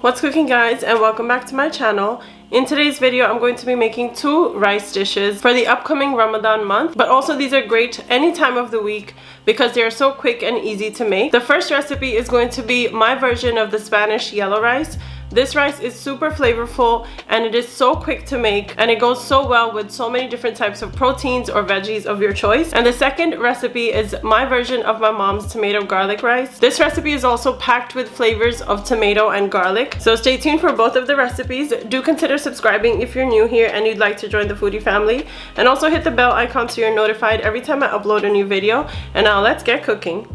What's cooking, guys, and welcome back to my channel. In today's video, I'm going to be making two rice dishes for the upcoming Ramadan month, but also these are great any time of the week because they are so quick and easy to make. The first recipe is going to be my version of the Spanish yellow rice. This rice is super flavorful and it is so quick to make, and it goes so well with so many different types of proteins or veggies of your choice. And the second recipe is my version of my mom's tomato garlic rice. This recipe is also packed with flavors of tomato and garlic, so stay tuned for both of the recipes. Do consider subscribing if you're new here and you'd like to join the foodie family, and also hit the bell icon so you're notified every time I upload a new video. And now let's get cooking.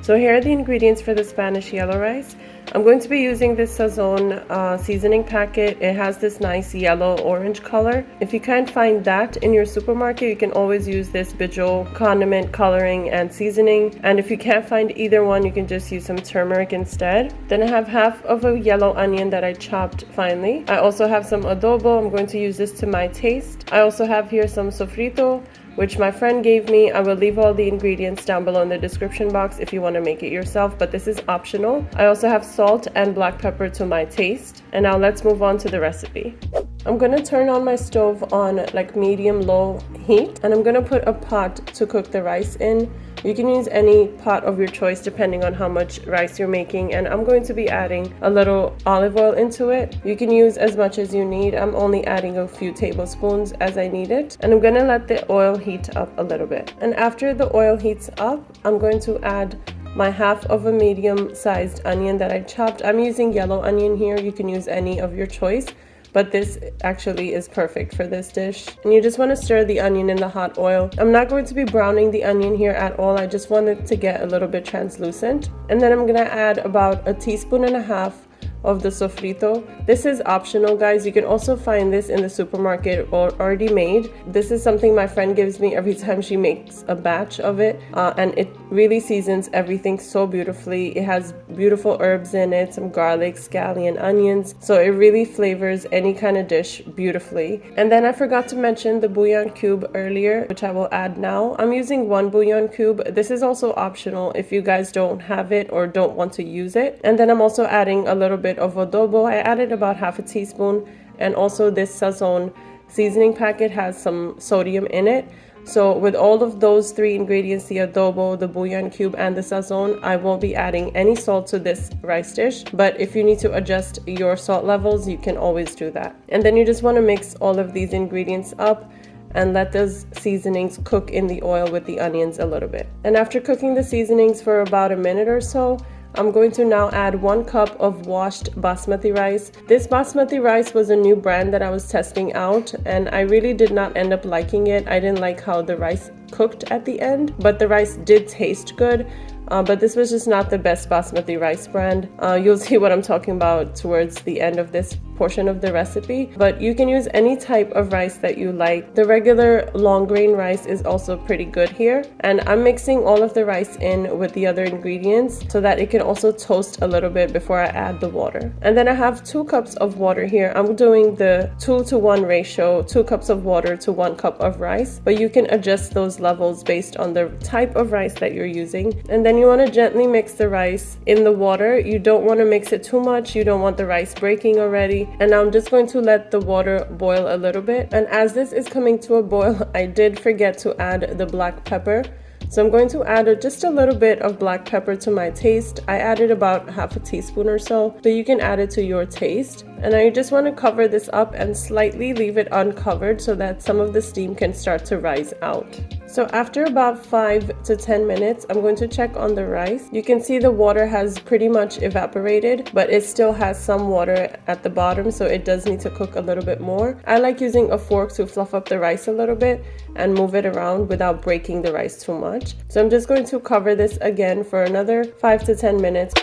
So here are the ingredients for the Spanish yellow rice. I'm going to be using this sazon seasoning packet. It has this nice yellow-orange color. If you can't find that in your supermarket, you can always use this Bijol condiment coloring and seasoning. And if you can't find either one, you can just use some turmeric instead. Then I have half of a yellow onion that I chopped finely. I also have some adobo. I'm going to use this to my taste. I also have here some sofrito, which my friend gave me. I will leave all the ingredients down below in the description box if you want to make it yourself, but this is optional. I also have salt and black pepper to my taste. And now let's move on to the recipe. I'm gonna turn on my stove on like medium-low heat, and I'm gonna put a pot to cook the rice in. You can use any pot of your choice depending on how much rice you're making, and I'm going to be adding a little olive oil into it. You can use as much as you need. I'm only adding a few tablespoons as I need it, and I'm gonna let the oil heat up a little bit. And after the oil heats up, I'm going to add my half of a medium-sized onion that I chopped. I'm using yellow onion here. You can use any of your choice, but this actually is perfect for this dish. And you just want to stir the onion in the hot oil. I'm not going to be browning the onion here at all. I just want it to get a little bit translucent. And then I'm gonna add about 1.5 teaspoons of the sofrito. This is optional, guys. You can also find this in the supermarket or already made. This is something my friend gives me every time she makes a batch of it, and it really seasons everything so beautifully. It has beautiful herbs in it, some garlic, scallion, onions, so it really flavors any kind of dish beautifully. And then I forgot to mention the bouillon cube earlier, which I will add now. I'm using 1 bouillon cube. This is also optional if you guys don't have it or don't want to use it. And then I'm also adding a little bit of adobo. I added about 1/2 teaspoon, and also this sazon seasoning packet has some sodium in it. So with all of those three ingredients, the adobo, the bouillon cube, and the sazon, I won't be adding any salt to this rice dish, but if you need to adjust your salt levels, you can always do that. And then you just want to mix all of these ingredients up and let those seasonings cook in the oil with the onions a little bit. And after cooking the seasonings for about a minute or so, I'm going to now add 1 cup of washed basmati rice. This basmati rice was a new brand that I was testing out, and I really did not end up liking it. I didn't like how the rice cooked at the end, but the rice did taste good. But this was just not the best basmati rice brand. You'll see what I'm talking about towards the end of this portion of the recipe, but you can use any type of rice that you like. The regular long grain rice is also pretty good here, and I'm mixing all of the rice in with the other ingredients so that it can also toast a little bit before I add the water. And then I have 2 cups of water here. I'm doing the 2-to-1 ratio, 2 cups of water to 1 cup of rice, but you can adjust those levels based on the type of rice that you're using. And then you want to gently mix the rice in the water. You don't want to mix it too much. You don't want the rice breaking already. And now I'm just going to let the water boil a little bit. And as this is coming to a boil, I did forget to add the black pepper. So I'm going to add just a little bit of black pepper to my taste. I added about 1/2 teaspoon or so, but you can add it to your taste. And now you just want to cover this up and slightly leave it uncovered so that some of the steam can start to rise out. So after about 5 to 10 minutes, I'm going to check on the rice. You can see the water has pretty much evaporated, but it still has some water at the bottom, so it does need to cook a little bit more. I like using a fork to fluff up the rice a little bit and move it around without breaking the rice too much. So I'm just going to cover this again for another 5 to 10 minutes.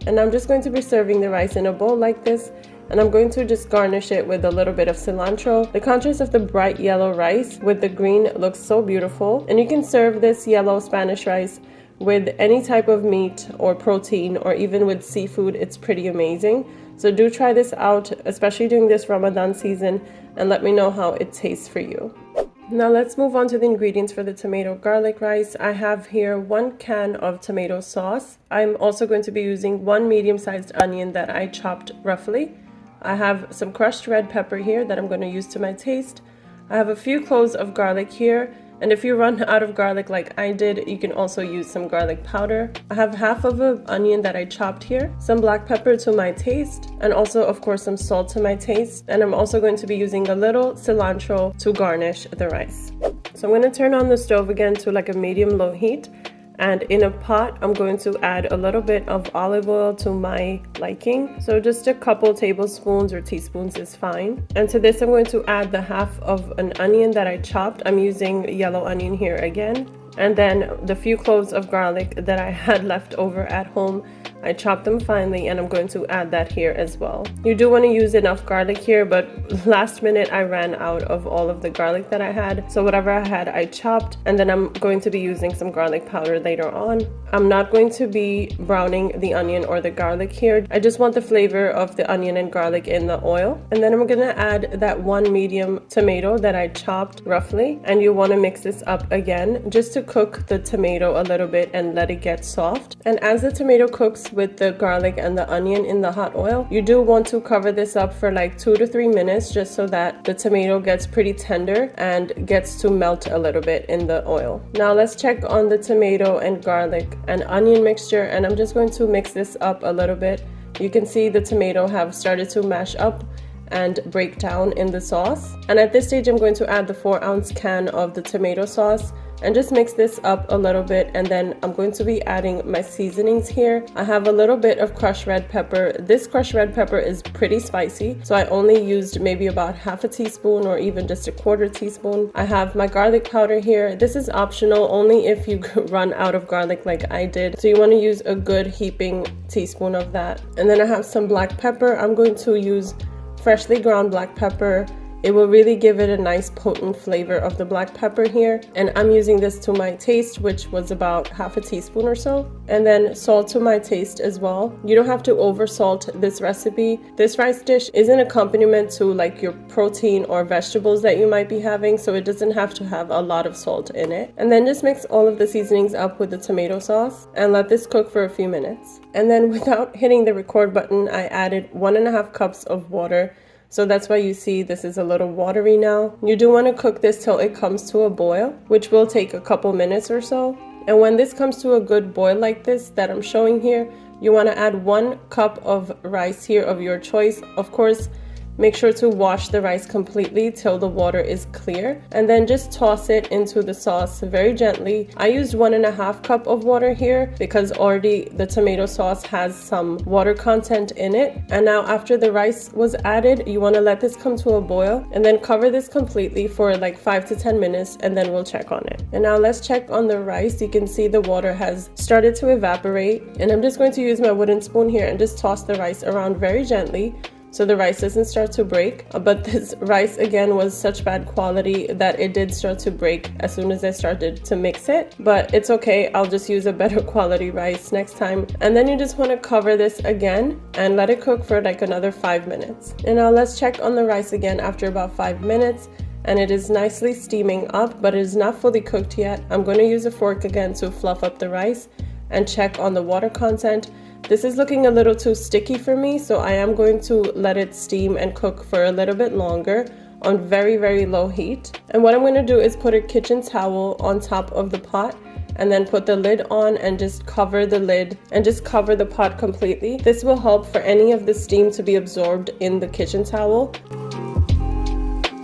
And I'm just going to be serving the rice in a bowl like this, and I'm going to just garnish it with a little bit of cilantro. The contrast of the bright yellow rice with the green looks so beautiful, and you can serve this yellow Spanish rice with any type of meat or protein, or even with seafood. It's pretty amazing. So do try this out, especially during this Ramadan season, and let me know how it tastes for you. Now let's move on to the ingredients for the tomato garlic rice. I have here 1 can of tomato sauce. I'm also going to be using 1 medium-sized onion that I chopped roughly. I have some crushed red pepper here that I'm going to use to my taste. I have a few cloves of garlic here, and if you run out of garlic like I did, you can also use some garlic powder. I have half of an onion that I chopped here, some black pepper to my taste, and also of course some salt to my taste. And I'm also going to be using a little cilantro to garnish the rice. So I'm going to turn on the stove again to like a medium-low heat. And in a pot, I'm going to add a little bit of olive oil to my liking. So just a couple tablespoons or teaspoons is fine. And to this, I'm going to add the half of an onion that I chopped. I'm using yellow onion here again. And then the few cloves of garlic that I had left over at home, I chopped them finely, and I'm going to add that here as well. You do want to use enough garlic here, but last minute I ran out of all of the garlic that I had. So whatever I had, I chopped, and then I'm going to be using some garlic powder later on. I'm not going to be browning the onion or the garlic here. I just want the flavor of the onion and garlic in the oil. And then I'm going to add that 1 medium tomato that I chopped roughly. And you want to mix this up again just to cook the tomato a little bit and let it get soft. And as the tomato cooks with the garlic and the onion in the hot oil, you do want to cover this up for like 2 to 3 minutes just so that the tomato gets pretty tender and gets to melt a little bit in the oil. Now let's check on the tomato and garlic and onion mixture, and I'm just going to mix this up a little bit. You can see the tomato have started to mash up and break down in the sauce. And at this stage, I'm going to add the 4-ounce can of the tomato sauce and just mix this up a little bit. And then I'm going to be adding my seasonings here. I have a little bit of crushed red pepper. This crushed red pepper is pretty spicy, so I only used maybe about half a teaspoon or even just a 1/4 teaspoon. I have my garlic powder here. This is optional only if you run out of garlic like I did. So you want to use a good heaping teaspoon of that. And then I have some black pepper. I'm going to use freshly ground black pepper. It will really give it a nice potent flavor of the black pepper here. And I'm using this to my taste, which was about half a teaspoon or so. And then salt to my taste as well. You don't have to over salt this recipe. This rice dish is an accompaniment to like your protein or vegetables that you might be having, so it doesn't have to have a lot of salt in it. And then just mix all of the seasonings up with the tomato sauce and let this cook for a few minutes. And then without hitting the record button, I added 1.5 cups of water. So that's why you see this is a little watery now. You do want to cook this till it comes to a boil, which will take a couple minutes or so. And when this comes to a good boil like this that I'm showing here, you want to add 1 cup of rice here of your choice. Of course, make sure to wash the rice completely till the water is clear, and then just toss it into the sauce very gently. I used 1.5 cup of water here because already the tomato sauce has some water content in it. And now after the rice was added, you want to let this come to a boil and then cover this completely for like 5 to 10 minutes, and then we'll check on it. And now let's check on the rice. You can see the water has started to evaporate, and I'm just going to use my wooden spoon here and just toss the rice around very gently so the rice doesn't start to break. But this rice again was such bad quality that it did start to break as soon as I started to mix it, but it's okay. I'll just use a better quality rice next time. And then you just want to cover this again and let it cook for like another 5 minutes. And now let's check on the rice again after about 5 minutes, and it is nicely steaming up, but it is not fully cooked yet. I'm going to use a fork again to fluff up the rice and check on the water content. This is looking a little too sticky for me, so I am going to let it steam and cook for a little bit longer on very, very low heat. And what I'm going to do is put a kitchen towel on top of the pot and then put the lid on and just cover the lid and just cover the pot completely. This will help for any of the steam to be absorbed in the kitchen towel.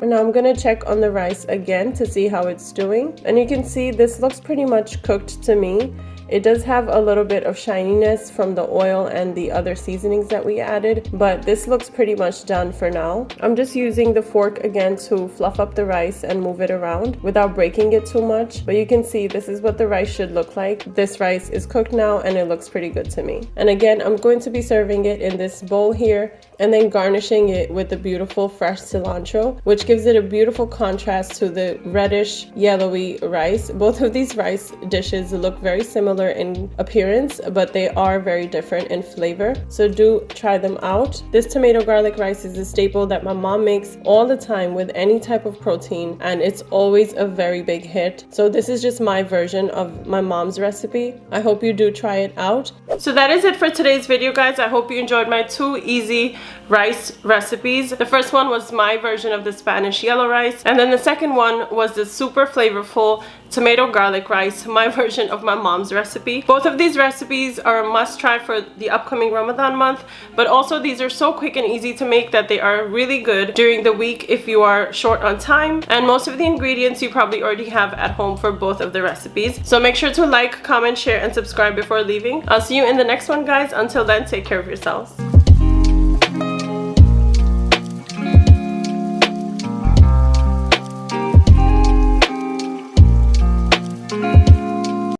And now I'm going to check on the rice again to see how it's doing. And you can see this looks pretty much cooked to me. It does have a little bit of shininess from the oil and the other seasonings that we added, but this looks pretty much done for now. I'm just using the fork again to fluff up the rice and move it around without breaking it too much. But you can see this is what the rice should look like. This rice is cooked now and it looks pretty good to me. And again, I'm going to be serving it in this bowl here and then garnishing it with the beautiful fresh cilantro, which gives it a beautiful contrast to the reddish yellowy rice. Both of these rice dishes look very similar similar in appearance, but they are very different in flavor. So do try them out. This tomato garlic rice is a staple that my mom makes all the time with any type of protein, and it's always a very big hit. So this is just my version of my mom's recipe. I hope you do try it out. So that is it for today's video, guys. I hope you enjoyed my 2 easy rice recipes. The first one was my version of the Spanish yellow rice, and then the second one was the super flavorful tomato garlic rice, my version of my mom's recipe. Both of these recipes are a must try for the upcoming Ramadan month, but also these are so quick and easy to make that they are really good during the week if you are short on time, and most of the ingredients you probably already have at home for both of the recipes. So make sure to like, comment, share, and subscribe before leaving. I'll see you in the next one, guys. Until then, take care of yourselves.